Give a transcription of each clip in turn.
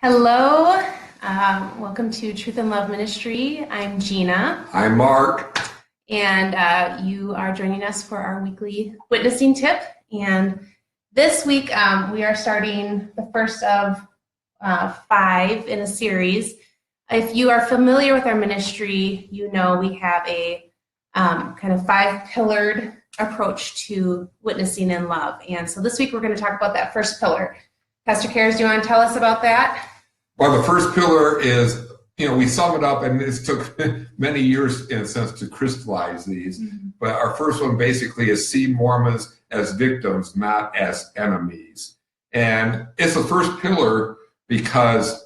Hello, welcome to Truth and Love Ministry. I'm Gina. I'm Mark. And you are joining us for our weekly witnessing tip. And this week we are starting the first of 5 in a series. If you are familiar with our ministry, you know we have a kind of 5-pillared approach to witnessing in love. And so this week we're going to talk about that first pillar. Pastor Cares, do you want to tell us about that? Well, the first pillar is, we sum it up, and it took many years, in a sense, to crystallize these. Mm-hmm. But our first one basically is see Mormons as victims, not as enemies. And it's the first pillar because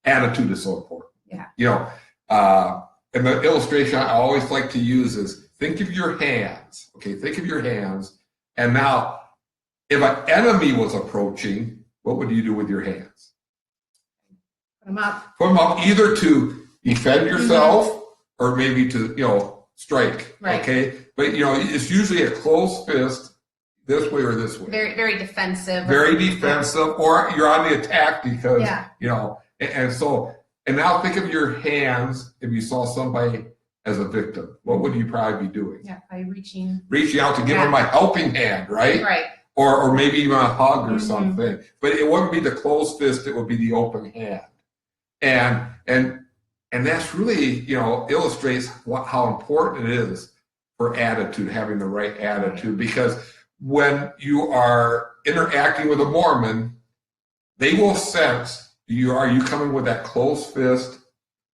attitude is so important. Yeah. And the illustration I always like to use is think of your hands. Okay, think of your hands. And now, if an enemy was approaching, what would you do with your hands? Put them up. Put them up either to defend yourself or maybe to, strike. Right. Okay? But, it's usually a closed fist this way or this way. Very, very defensive. Very defensive, or you're on the attack because, and now think of your hands if you saw somebody as a victim. What would you probably be doing? Yeah, by reaching out to give them a helping hand, right? Right. Or maybe even a hug or something. But it wouldn't be the closed fist, it would be the open hand. And that's really, illustrates how important it is for attitude, having the right attitude. Because when you are interacting with a Mormon, they will sense are you coming with that closed fist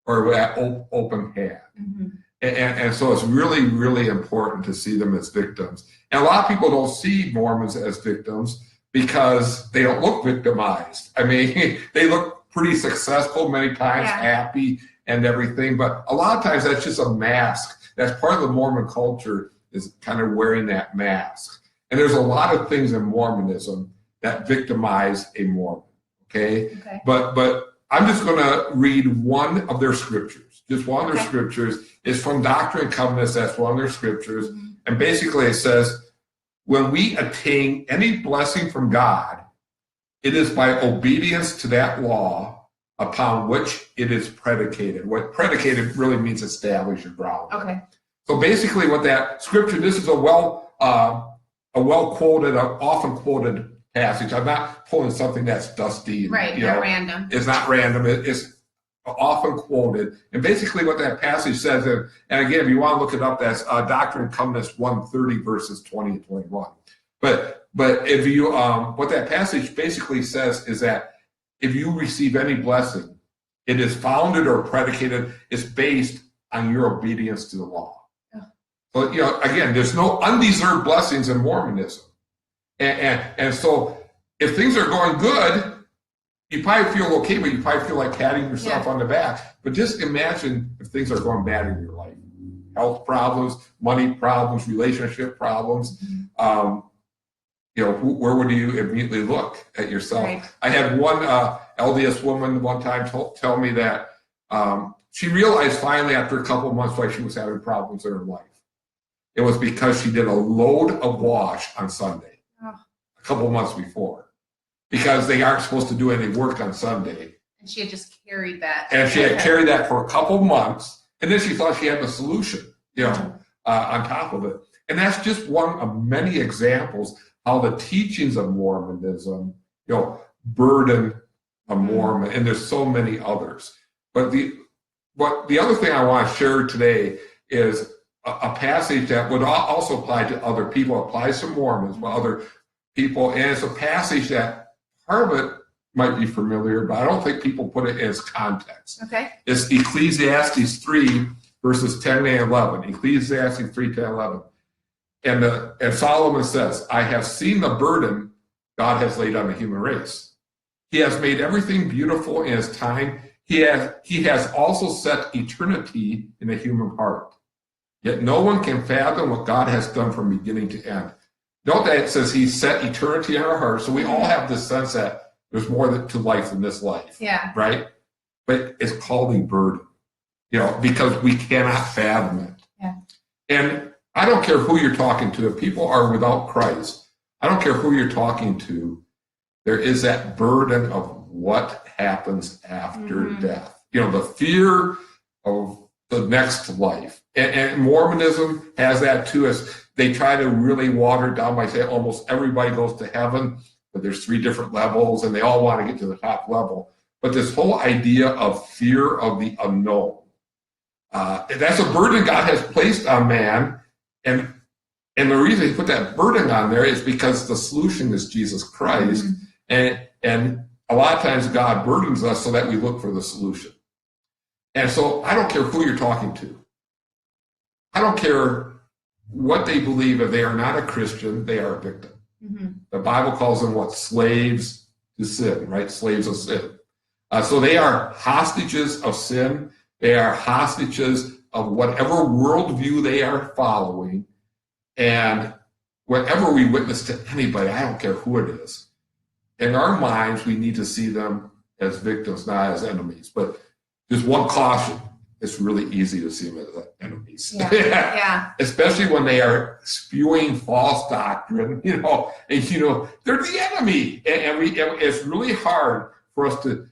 or with that open hand. Mm-hmm. And so it's really, really important to see them as victims. And a lot of people don't see Mormons as victims because they don't look victimized. I mean, they look pretty successful many times, happy and everything. But a lot of times that's just a mask. That's part of the Mormon culture, is kind of wearing that mask. And there's a lot of things in Mormonism that victimize a Mormon. Okay? But I'm just going to read one of their scriptures. Just one of their scriptures. Is from Doctrine and Covenants. That's one of their scriptures. Mm-hmm. And basically it says, when we attain any blessing from God, it is by obedience to that law upon which it is predicated. What predicated really means establish or ground. Okay. So basically what that scripture, this is a well-quoted, often quoted passage. I'm not pulling something that's dusty. Right, not random. It's not random. It's often quoted. And basically what that passage says, and again, if you want to look it up, that's Doctrine and Covenants 130 verses 20 and 21. But if you, what that passage basically says is that if you receive any blessing, it is founded or predicated, it's based on your obedience to the law. So, again, there's no undeserved blessings in Mormonism. And so if things are going good, you probably feel okay, but you probably feel like patting yourself on the back. But just imagine if things are going bad in your life. Health problems, money problems, relationship problems. Mm-hmm. Where would you immediately look at yourself? Right. I had one LDS woman one time tell me that she realized finally after a couple of months why she was having problems in her life. It was because she did a load of wash on Sunday, a couple of months before. Because they aren't supposed to do any work on Sunday. And she had just carried that. And she had carried that for a couple of months. And then she thought she had the solution, on top of it. And that's just one of many examples how the teachings of Mormonism, burden a Mormon. And there's so many others. But the other thing I want to share today is a passage that would also apply to other people. It applies to Mormons, but other people. And it's a passage that part of it might be familiar, but I don't think people put it as context. Okay. It's Ecclesiastes 3, verses 10 and 11. Ecclesiastes 3, 10, 11. And Solomon says, I have seen the burden God has laid on the human race. He has made everything beautiful in his time. He has also set eternity in the human heart. Yet no one can fathom what God has done from beginning to end. Note that it says he set eternity in our hearts. So we all have this sense that there's more to life than this life. Yeah. Right? But it's called a burden, because we cannot fathom it. Yeah. And I don't care who you're talking to. If people are without Christ, I don't care who you're talking to. There is that burden of what happens after death. You know, the fear of the next life. And Mormonism has that too, as they try to really water it down by saying almost everybody goes to heaven, but there's 3 different levels and they all want to get to the top level. But this whole idea of fear of the unknown, that's a burden God has placed on man. And the reason he put that burden on there is because the solution is Jesus Christ. And a lot of times God burdens us so that we look for the solution. And so I don't care who you're talking to. I don't care what they believe. If they are not a Christian, they are a victim. The Bible calls them what? Slaves to sin, right? Slaves of sin. So they are hostages of sin. They are hostages of whatever worldview they are following. And whenever we witness to anybody, I don't care who it is, in our minds, we need to see them as victims, not as enemies. But just one caution, it's really easy to see them as enemies. Yeah. Especially when they are spewing false doctrine, and they're the enemy. And it's really hard for us to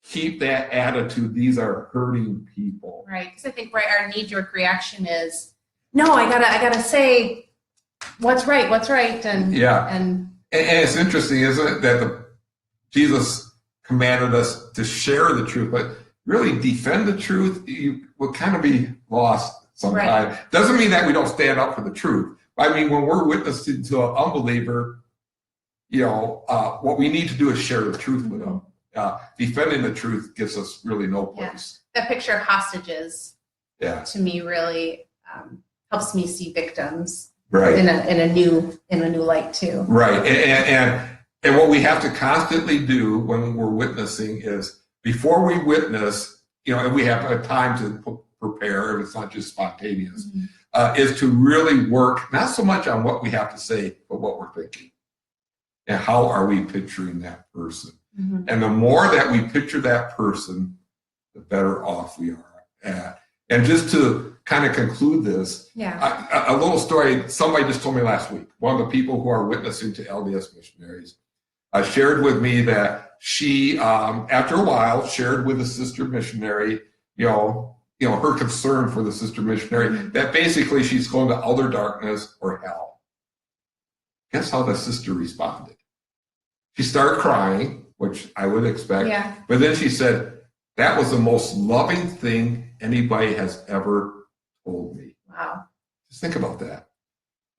keep that attitude. These are hurting people. Right. Because I think our knee-jerk reaction is, no, I gotta say what's right. And it's interesting, isn't it, that Jesus commanded us to share the truth, but really defend the truth, you will kind of be lost sometimes. Right. Doesn't mean that we don't stand up for the truth. I mean, when we're witnessing to an unbeliever, what we need to do is share the truth with them. Defending the truth gives us really no place. That picture of hostages, to me, really helps me see victims, right, in a new light too. Right, and what we have to constantly do when we're witnessing is, before we witness, and we have a time to prepare, it's not just spontaneous, is to really work not so much on what we have to say, but what we're thinking, and how are we picturing that person. And the more that we picture that person, the better off we are at. And just to kind of conclude this, a little story somebody just told me last week. One of the people who are witnessing to LDS missionaries shared with me that she, after a while, shared with a sister missionary, her concern for the sister missionary, that basically she's going to outer darkness or hell. Guess how the sister responded? She started crying, which I would expect. But then she said, that was the most loving thing anybody has ever told me. Wow. Just think about that.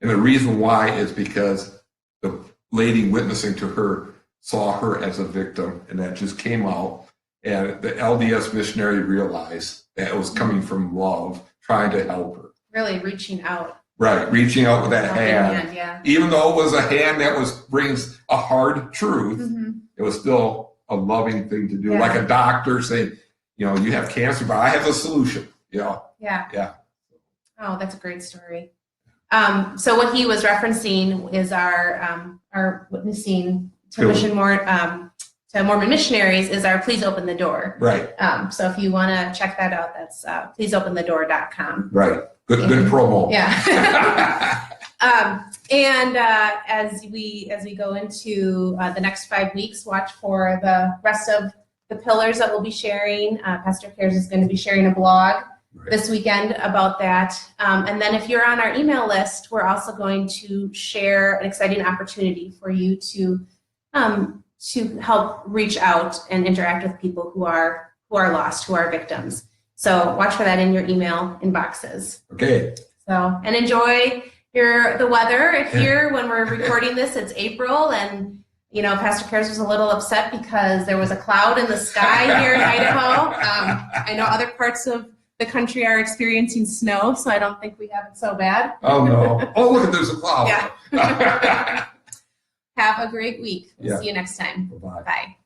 And the reason why is because the lady witnessing to her saw her as a victim, and that just came out. And the LDS missionary realized that it was coming from love, trying to help her. Really reaching out. Right, reaching out with that hand. Yeah. Even though it was a hand that brings a hard truth, it was still a loving thing to do. Like a doctor saying, you have cancer, but I have a solution. Yeah. Oh, that's a great story. So what he was referencing is our witnessing to to Mormon missionaries is our Please Open the Door. Right. So if you want to check that out, that's pleaseopenthedoor.com. Right. Good promo. Yeah. And as we go into the next 5 weeks, watch for the rest of the pillars that we'll be sharing. Pastor Cares is going to be sharing a blog this weekend about that. And then if you're on our email list, we're also going to share an exciting opportunity for you to help reach out and interact with people who are lost, who are victims. So watch for that in your email inboxes. Okay. So, and enjoy the weather here. When we're recording this, it's April, and Pastor Cares was a little upset because there was a cloud in the sky here in Idaho. I know other parts of the country are experiencing snow, so I don't think we have it so bad. Oh no! Oh look, there's a cloud. Yeah. Have a great week. We'll see you next time. Bye-bye. Bye.